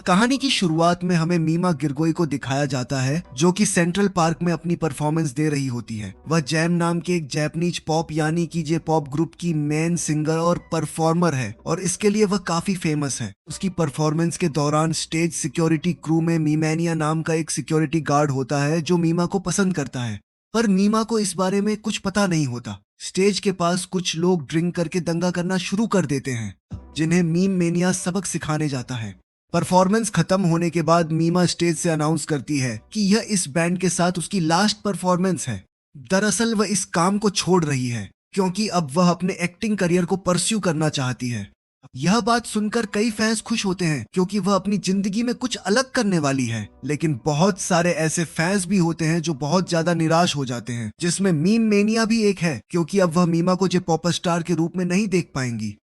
कहानी की शुरुआत में हमें मीमा गिरगोई को दिखाया जाता है जो कि सेंट्रल पार्क में अपनी परफॉर्मेंस दे रही होती है। वह जैम नाम के एक जापानीज पॉप यानी कि जे पॉप ग्रुप की मेन सिंगर और परफॉर्मर है और इसके लिए वह काफी फेमस है। उसकी परफॉर्मेंस के दौरान स्टेज सिक्योरिटी क्रू में मीमानिया नाम का एक सिक्योरिटी गार्ड होता है जो मीमा को पसंद करता है, पर मीमा को इस बारे में कुछ पता नहीं होता। स्टेज के पास कुछ लोग ड्रिंक करके दंगा करना शुरू कर देते हैं जिन्हें मीम मेनिया सबक सिखाने जाता है। परफॉर्मेंस खत्म होने के बाद मीमा स्टेज से अनाउंस करती है कि यह इस बैंड के साथ उसकी लास्ट परफॉर्मेंस है। दरअसल वह इस काम को छोड़ रही है क्योंकि अब वह अपने एक्टिंग करियर को परस्यू करना चाहती है। यह बात सुनकर कई फैंस खुश होते हैं क्योंकि वह अपनी जिंदगी में कुछ अलग करने वाली है, लेकिन बहुत सारे ऐसे फैंस भी होते हैं जो बहुत ज्यादा निराश हो जाते हैं, जिसमें मीम मेनिया भी एक है क्योंकि अब वह मीमा को जे पॉप स्टार के रूप में नहीं देख पाएंगी।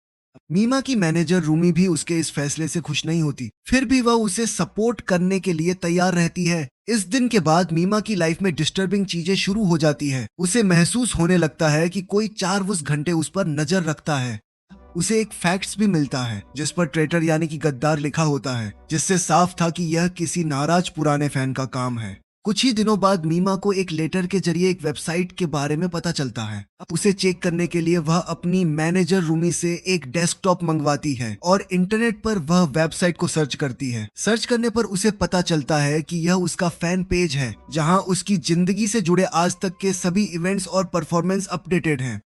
मीमा की मैनेजर रूमी भी उसके इस फैसले से खुश नहीं होती, फिर भी वह उसे सपोर्ट करने के लिए तैयार रहती है। इस दिन के बाद मीमा की लाइफ में डिस्टर्बिंग चीजें शुरू हो जाती है। उसे महसूस होने लगता है कि कोई 4 घंटे उस पर नजर रखता है। उसे एक फैक्ट्स भी मिलता है जिस पर ट्रेटर यानी कि गद्दार लिखा होता है, जिससे साफ था कि यह किसी नाराज पुराने फैन का काम है। कुछ ही दिनों बाद मीमा को एक लेटर के जरिए एक वेबसाइट के बारे में पता चलता है। उसे चेक करने के लिए वह अपनी मैनेजर रूमी से एक डेस्कटॉप मंगवाती है और इंटरनेट पर वह वेबसाइट को सर्च करती है। सर्च करने पर उसे पता चलता है कि यह उसका फैन पेज है जहां उसकी जिंदगी से जुड़े आज तक के सभी इवेंट्स और परफॉर्मेंस अपडेटेड हैं।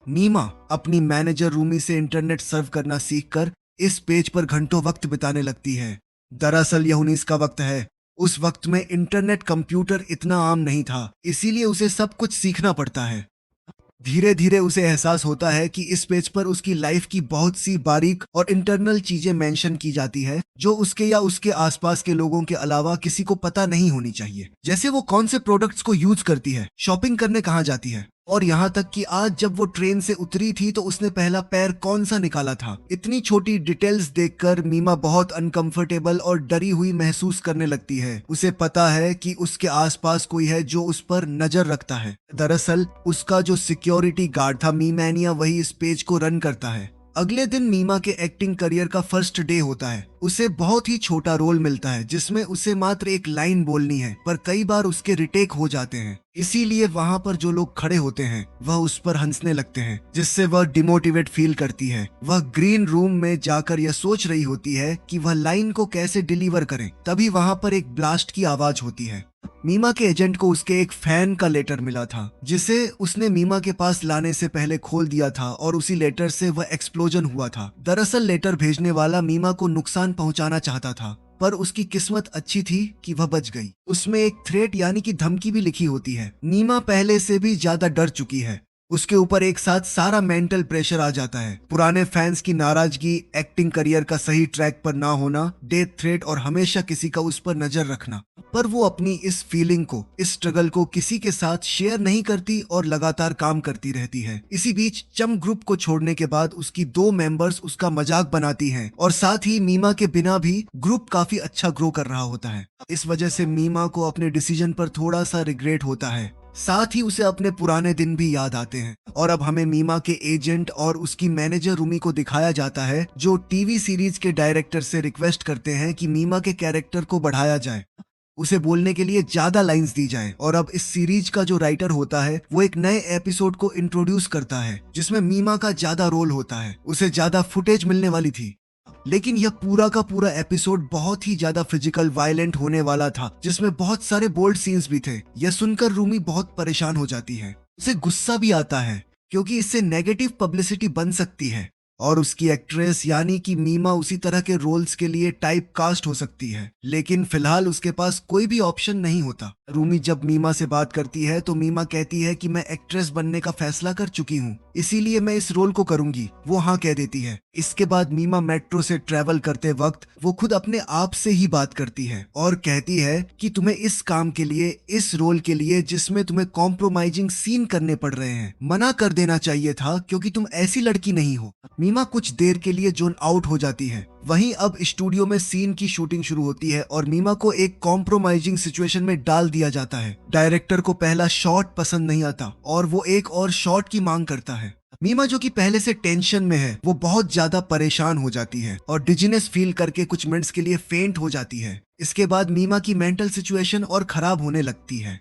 मीमा अपनी मैनेजर रूमी से इंटरनेट सर्व करना सीखकर इस पेज पर घंटों वक्त बिताने लगती है। दरअसल यह 19 का वक्त है। उस वक्त में इंटरनेट कंप्यूटर इतना आम नहीं था, इसीलिए उसे सब कुछ सीखना पड़ता है। धीरे धीरे उसे एहसास होता है कि इस पेज पर उसकी लाइफ की बहुत सी बारीक और इंटरनल चीजें मेंशन की जाती है जो उसके या उसके आसपास के लोगों के अलावा किसी को पता नहीं होनी चाहिए। जैसे वो कौन से प्रोडक्ट्स को यूज करती है, शॉपिंग करने कहाँ जाती है, और यहाँ तक कि आज जब वो ट्रेन से उतरी थी तो उसने पहला पैर कौन सा निकाला था। इतनी छोटी डिटेल्स देखकर मीमा बहुत अनकंफर्टेबल और डरी हुई महसूस करने लगती है। उसे पता है कि उसके आसपास कोई है जो उस पर नजर रखता है। दरअसल उसका जो सिक्योरिटी गार्ड था मीमानिया, वही इस पेज को रन करता है। अगले दिन मीमा के एक्टिंग करियर का फर्स्ट डे होता है। उसे बहुत ही छोटा रोल मिलता है जिसमें उसे मात्र एक लाइन बोलनी है, पर कई बार उसके रिटेक हो जाते हैं। इसीलिए वहां पर जो लोग खड़े होते हैं वह उस पर हंसने लगते हैं, जिससे वह डिमोटिवेट फील करती है। वह ग्रीन रूम में जाकर यह सोच रही होती है कि वह लाइन को कैसे डिलीवर करें। तभी वहां पर एक ब्लास्ट की आवाज होती है। मीमा के एजेंट को उसके एक फैन का लेटर मिला था जिसे उसने मीमा के पास लाने से पहले खोल दिया था और उसी लेटर से वह एक्सप्लोजन हुआ था। दरअसल लेटर भेजने वाला मीमा को नुकसान पहुंचाना चाहता था, पर उसकी किस्मत अच्छी थी कि वह बच गई। उसमें एक थ्रेट यानी कि धमकी भी लिखी होती है। मीमा पहले से भी ज्यादा डर चुकी है। उसके ऊपर एक साथ सारा मेंटल प्रेशर आ जाता है। पुराने फैंस की नाराजगी, एक्टिंग करियर का सही ट्रैक पर ना होना, डेथ थ्रेट और हमेशा किसी का उस पर नजर रखना। पर वो अपनी इस फीलिंग को, इस स्ट्रगल को किसी के साथ शेयर नहीं करती और लगातार काम करती रहती है। इसी बीच चम ग्रुप को छोड़ने के बाद उसकी 2 मेंबर्स उसका मजाक बनाती हैं और साथ ही मीमा के बिना भी ग्रुप काफी अच्छा ग्रो कर रहा होता है। इस वजह से मीमा को अपने डिसीजन पर थोड़ा सा रिग्रेट होता है। साथ ही उसे अपने पुराने दिन भी याद आते हैं। और अब हमें मीमा के एजेंट और उसकी मैनेजर रूमी को दिखाया जाता है जो टीवी सीरीज के डायरेक्टर से रिक्वेस्ट करते हैं कि मीमा के कैरेक्टर को बढ़ाया जाए, उसे बोलने के लिए ज्यादा लाइंस दी जाए। और अब इस सीरीज का जो राइटर होता है वो एक नए एपिसोड को इंट्रोड्यूस करता है जिसमें मीमा का ज्यादा रोल होता है। उसे ज्यादा फुटेज मिलने वाली थी, लेकिन यह पूरा का पूरा एपिसोड बहुत ही ज्यादा फिजिकल वायलेंट होने वाला था जिसमें बहुत सारे बोल्ड सीन्स भी थे। यह सुनकर रूमी बहुत परेशान हो जाती है। उसे गुस्सा भी आता है क्योंकि इससे नेगेटिव पब्लिसिटी बन सकती है और उसकी एक्ट्रेस यानी कि मीमा उसी तरह के रोल्स के लिए टाइप कास्ट हो सकती है। लेकिन फिलहाल उसके पास कोई भी ऑप्शन नहीं होता। रूमी जब मीमा से बात करती है तो मीमा कहती है कि मैं एक्ट्रेस बनने का फैसला कर चुकी हूँ, इसीलिए मैं इस रोल को करूंगी। वो हाँ कह देती है। इसके बाद मीमा मेट्रो से ट्रेवल करते वक्त वो खुद अपने आप से ही बात करती है और कहती है कि तुम्हें इस काम के लिए, इस रोल के लिए जिसमें तुम्हें कॉम्प्रोमाइजिंग सीन करने पड़ रहे हैं, मना कर देना चाहिए था क्योंकि तुम ऐसी लड़की नहीं हो। मीमा कुछ देर के लिए जोन आउट हो जाती है। वहीं अब स्टूडियो में सीन की शूटिंग शुरू होती है और मीमा को एक कॉम्प्रोमाइजिंग सिचुएशन में डाल दिया जाता है। डायरेक्टर को पहला शॉट पसंद नहीं आता और वो एक और शॉट की मांग करता है। मीमा जो कि पहले से टेंशन में है वो बहुत ज्यादा परेशान हो जाती है और डिजीनेस फील करके कुछ मिनट्स के लिए फेंट हो जाती है। इसके बाद मीमा की मेंटल सिचुएशन और खराब होने लगती है।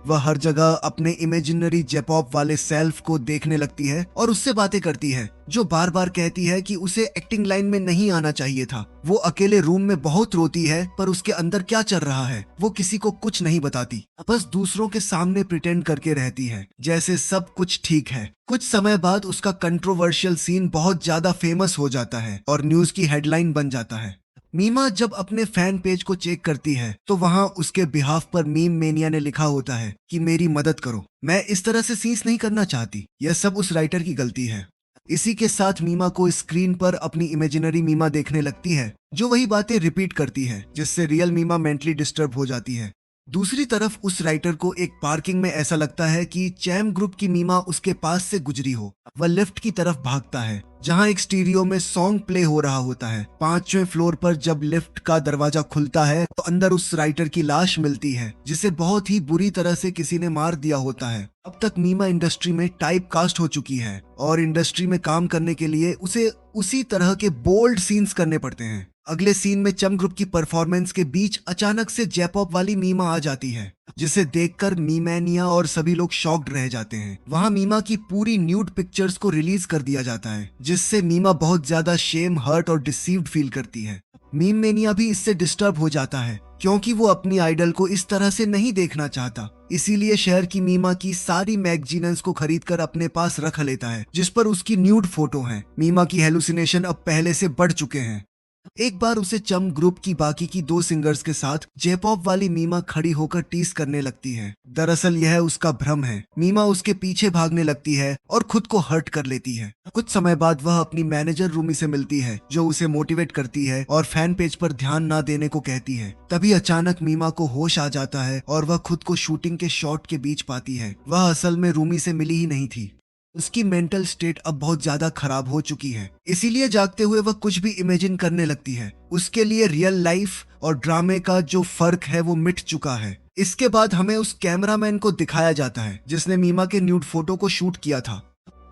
वह हर जगह अपने इमेजिनरी जेपॉप वाले सेल्फ को देखने लगती है और उससे बातें करती है, जो बार बार कहती है कि उसे एक्टिंग लाइन में नहीं आना चाहिए था। वो अकेले रूम में बहुत रोती है, पर उसके अंदर क्या चल रहा है वो किसी को कुछ नहीं बताती, बस दूसरों के सामने प्रिटेंड करके रहती है जैसे सब कुछ ठीक है। कुछ समय बाद उसका कंट्रोवर्शियल सीन बहुत ज्यादा फेमस हो जाता है और न्यूज की हेडलाइन बन जाता है। मीमा जब अपने फैन पेज को चेक करती है तो वहां उसके बिहाफ पर मीम मेनिया ने लिखा होता है कि मेरी मदद करो, मैं इस तरह से सीन्स नहीं करना चाहती, यह सब उस राइटर की गलती है। इसी के साथ मीमा को स्क्रीन पर अपनी इमेजिनरी मीमा देखने लगती है जो वही बातें रिपीट करती है, जिससे रियल मीमा मेंटली डिस्टर्ब हो जाती है। दूसरी तरफ उस राइटर को एक पार्किंग में ऐसा लगता है कि चैम ग्रुप की मीमा उसके पास से गुजरी हो। वह लिफ्ट की तरफ भागता है जहां एक स्टीरियो में सॉन्ग प्ले हो रहा होता है। 5वें फ्लोर पर जब लिफ्ट का दरवाजा खुलता है तो अंदर उस राइटर की लाश मिलती है जिसे बहुत ही बुरी तरह से किसी ने मार दिया होता है। अब तक मीमा इंडस्ट्री में टाइप कास्ट हो चुकी है और इंडस्ट्री में काम करने के लिए उसे उसी तरह के बोल्ड सीन्स करने पड़ते हैं। अगले सीन में चम ग्रुप की परफॉर्मेंस के बीच अचानक से जेपॉप वाली मीमा आ जाती है, जिसे देखकर मीमैनिया और सभी लोग शॉक्ड रह जाते हैं। वहां मीमा की पूरी न्यूड पिक्चर्स को रिलीज कर दिया जाता है, जिससे मीमा बहुत ज्यादा शेम, हर्ट और डिसीव्ड फील करती है। मीमैनिया भी इससे डिस्टर्ब हो जाता है क्योंकि वो अपनी आइडल को इस तरह से नहीं देखना चाहता। इसीलिए शहर की मीमा की सारी मैगजीन्स को खरीदकर अपने पास रख लेता है जिस पर उसकी न्यूड फोटो है। मीमा की हेलुसिनेशन अब पहले से बढ़ चुके हैं। एक बार उसे चम ग्रुप की बाकी की 2 सिंगर्स के साथ जेपॉप वाली मीमा खड़ी होकर टीस करने लगती है। दरअसल यह उसका भ्रम है। मीमा उसके पीछे भागने लगती है और खुद को हर्ट कर लेती है। कुछ समय बाद वह अपनी मैनेजर रूमी से मिलती है जो उसे मोटिवेट करती है और फैन पेज पर ध्यान न देने को कहती है। तभी अचानक मीमा को होश आ जाता है और वह खुद को शूटिंग के शॉट के बीच पाती है। वह असल में रूमी से मिली ही नहीं थी। उसकी मेंटल स्टेट अब बहुत ज्यादा खराब हो चुकी है, इसीलिए जागते हुए वह कुछ भी इमेजिन करने लगती है। उसके लिए रियल लाइफ और ड्रामे का जो फर्क है वो मिट चुका है। इसके बाद हमें उस कैमरामैन को दिखाया जाता है जिसने मीमा के न्यूड फोटो को शूट किया था।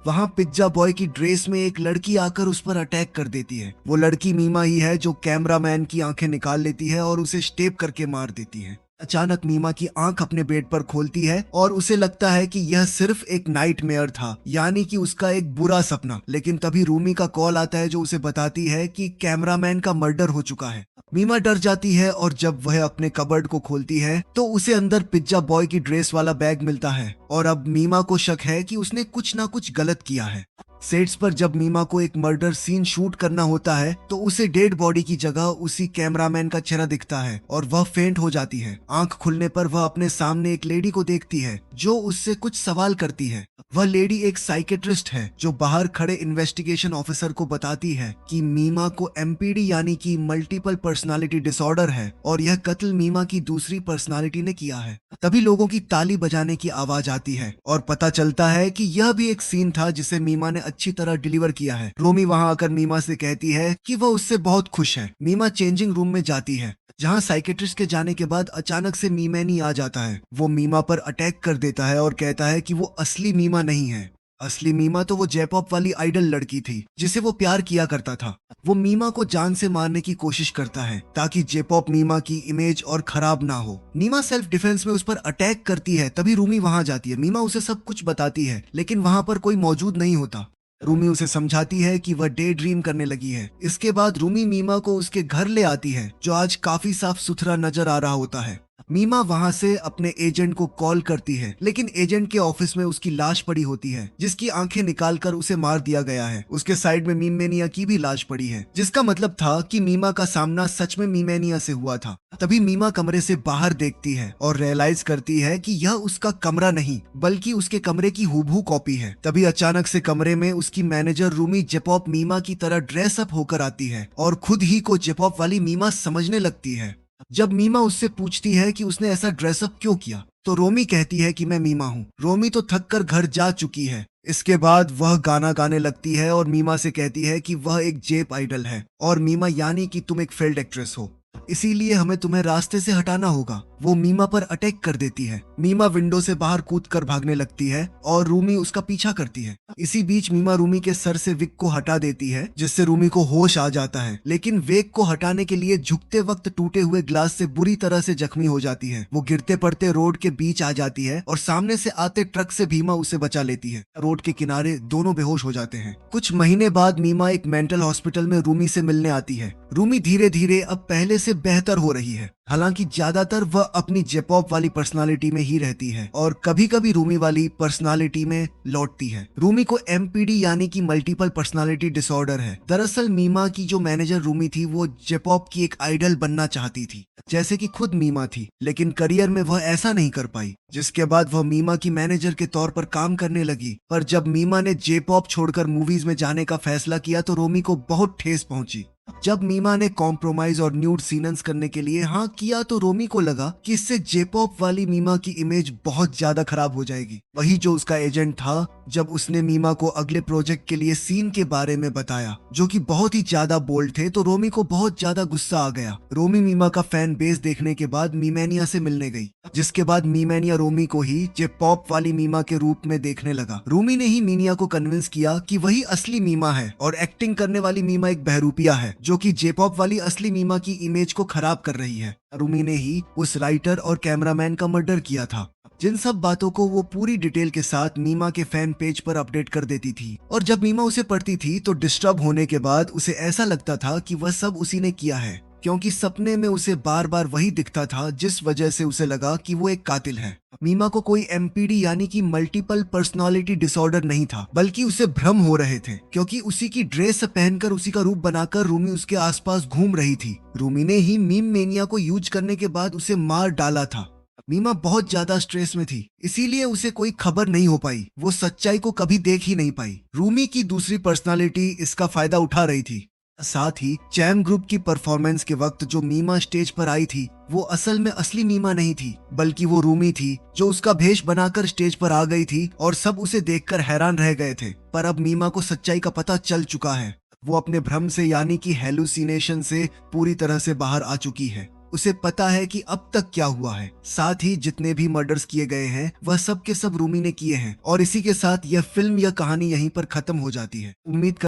वहां पिज्जा बॉय की ड्रेस में एक लड़की आकर उस पर अटैक कर देती है। वो लड़की मीमा ही है जो कैमरामैन की आंखें निकाल लेती है और उसे स्टेप करके मार देती है। अचानक मीमा की आंख अपने बेड पर खोलती है और उसे लगता है कि यह सिर्फ एक नाइटमेयर था, यानी कि उसका एक बुरा सपना। लेकिन तभी रूमी का कॉल आता है जो उसे बताती है कि कैमरामैन का मर्डर हो चुका है। मीमा डर जाती है और जब वह अपने कबर्ड को खोलती है तो उसे अंदर पिज्जा बॉय की ड्रेस वाला बैग मिलता है और अब मीमा को शक है कि उसने कुछ ना कुछ गलत किया है। सेट्स पर जब मीमा को एक मर्डर सीन शूट करना होता है तो उसे डेड बॉडी की जगह उसी कैमरामैन का चेहरा दिखता है और वह फेंट हो जाती है। आंख खुलने पर वह अपने सामने एक लेडी को देखती है जो उससे कुछ सवाल करती है। वह लेडी एक साइकेट्रिस्ट है जो बाहर खड़े इन्वेस्टिगेशन ऑफिसर को बताती है कि मीमा को एमपीडी यानी कि मल्टीपल पर्सनालिटी डिसऑर्डर है और यह कत्ल मीमा की दूसरी पर्सनालिटी ने किया है। तभी लोगों की ताली बजाने की आवाज आती है और पता चलता है कि यह भी एक सीन था जिसे मीमा ने अच्छी तरह डिलीवर किया है। रोमी वहां आकर मीमा से कहती है कि वह उससे बहुत खुश है। मीमा चेंजिंग रूम में जाती है जहां साइकेट्रिस्ट के जाने के बाद अचानक से मीमैनी आ जाता है। वो मीमा पर अटैक कर देता है और कहता है कि वो असली मीमा नहीं है। असली मीमा तो वो जेपॉप वाली आइडल लड़की थी जिसे वो प्यार किया करता था। वो मीमा को जान से मारने की कोशिश करता है ताकि जेपॉप मीमा की इमेज और खराब ना हो। मीमा सेल्फ डिफेंस में उस पर अटैक करती है। तभी रूमी वहां जाती है। मीमा उसे सब कुछ बताती है लेकिन वहां पर कोई मौजूद नहीं होता। रूमी उसे समझाती है कि वह डे ड्रीम करने लगी है। इसके बाद रूमी मीमा को उसके घर ले आती है जो आज काफी साफ सुथरा नजर आ रहा होता है। मीमा वहां से अपने एजेंट को कॉल करती है लेकिन एजेंट के ऑफिस में उसकी लाश पड़ी होती है जिसकी आंखें निकालकर उसे मार दिया गया है। उसके साइड में मीमेनिया की भी लाश पड़ी है जिसका मतलब था कि मीमा का सामना सच में मीमेनिया से हुआ था। तभी मीमा कमरे से बाहर देखती है और रियलाइज करती है कि यह उसका कमरा नहीं बल्कि उसके कमरे की हूबहू कॉपी है। तभी अचानक से कमरे में उसकी मैनेजर रूमी जेपॉप मीमा की तरह ड्रेस अप होकर आती है और खुद ही को जेपॉप वाली मीमा समझने लगती है। जब मीमा उससे पूछती है कि उसने ऐसा ड्रेसअप क्यों किया तो रोमी कहती है कि मैं मीमा हूँ। रोमी तो थक कर घर जा चुकी है। इसके बाद वह गाना गाने लगती है और मीमा से कहती है कि वह एक जेप आइडल है और मीमा यानी कि तुम एक फेल्ड एक्ट्रेस हो, इसीलिए हमें तुम्हें रास्ते से हटाना होगा। वो मीमा पर अटैक कर देती है। मीमा विंडो से बाहर कूद कर भागने लगती है और रूमी उसका पीछा करती है। इसी बीच मीमा रूमी के सर से विक को हटा देती है, जिससे रूमी को होश आ जाता है, लेकिन वेक को हटाने के लिए झुकते वक्त टूटे हुए ग्लास से बुरी तरह से जख्मी हो जाती है। वो गिरते पड़ते रोड के बीच आ जाती है और सामने से आते ट्रक से मीमा उसे बचा लेती है। रोड के किनारे दोनों बेहोश हो जाते हैं। कुछ महीने बाद मीमा एक मेंटल हॉस्पिटल में रूमी से मिलने आती है। रूमी धीरे धीरे अब पहले से बेहतर हो रही है। हालांकि ज्यादातर वह अपनी जेपॉप वाली पर्सनालिटी में ही रहती है और कभी कभी रूमी वाली पर्सनालिटी में लौटती है। रूमी को एमपीडी यानी कि मल्टीपल पर्सनालिटी डिसऑर्डर है। दरअसल मीमा की जो मैनेजर रूमी थी वो जेपॉप की एक आइडल बनना चाहती थी, जैसे कि खुद मीमा थी, लेकिन करियर में वह ऐसा नहीं कर पाई, जिसके बाद वह मीमा की मैनेजर के तौर पर काम करने लगी। पर जब मीमा ने जेपॉप छोड़कर मूवीज में जाने का फैसला किया तो रूमी को बहुत ठेस पहुंची। जब मीमा ने कॉम्प्रोमाइज और न्यूड सीनेंस करने के लिए हाँ किया तो रोमी को लगा कि इससे जेपॉप वाली मीमा की इमेज बहुत ज्यादा खराब हो जाएगी। वही जो उसका एजेंट था, जब उसने मीमा को अगले प्रोजेक्ट के लिए सीन के बारे में बताया जो कि बहुत ही ज्यादा बोल्ड थे, तो रोमी को बहुत ज्यादा गुस्सा आ गया। रोमी मीमा का फैन बेस देखने के बाद मीमेनिया से मिलने गई, जिसके बाद मीमेनिया रोमी को ही जेपॉप वाली मीमा के रूप में देखने लगा। रोमी ने ही मीनिया को कन्विंस किया कि वही असली मीमा है और एक्टिंग करने वाली मीमा एक बहरूपिया है जो कि जेपॉप वाली असली मीमा की इमेज को खराब कर रही है। रूमी ने ही उस राइटर और कैमरामैन का मर्डर किया था। जिन सब बातों को वो पूरी डिटेल के साथ मीमा के फैन पेज पर अपडेट कर देती थी और जब मीमा उसे पढ़ती थी तो डिस्टर्ब होने के बाद उसे ऐसा लगता था कि वह सब उसी ने किया है, क्योंकि सपने में उसे बार बार वही दिखता था, जिस वजह से उसे लगा कि वो एक कातिल है। मीमा को कोई एमपीडी यानी कि मल्टीपल पर्सनालिटी डिसऑर्डर नहीं था, बल्कि उसे भ्रम हो रहे थे, क्योंकि उसी की ड्रेस पहनकर उसी का रूप बनाकर रूमी उसके आसपास घूम रही थी। रूमी ने ही मीम मेनिया को यूज करने के बाद उसे मार डाला था। मीमा बहुत ज्यादा स्ट्रेस में थी, इसीलिए उसे कोई खबर नहीं हो पाई। वो सच्चाई को कभी देख ही नहीं पाई। रूमी की दूसरी पर्सनालिटी इसका फायदा उठा रही थी। साथ ही चैम ग्रुप की परफॉर्मेंस के वक्त जो मीमा स्टेज पर आई थी वो असल में असली मीमा नहीं थी, बल्कि वो रूमी थी जो उसका भेष बनाकर स्टेज पर आ गई थी और सब उसे देखकर हैरान रह गए थे। पर अब मीमा को सच्चाई का पता चल चुका है। वो अपने भ्रम से यानी कि हेलुसिनेशन से पूरी तरह से बाहर आ चुकी है। उसे पता है कि अब तक क्या हुआ है। साथ ही जितने भी मर्डर्स किए गए हैं वह सब के सब रूमी ने किए हैं और इसी के साथ यह फिल्म या कहानी यहीं पर खत्म हो जाती है। उम्मीद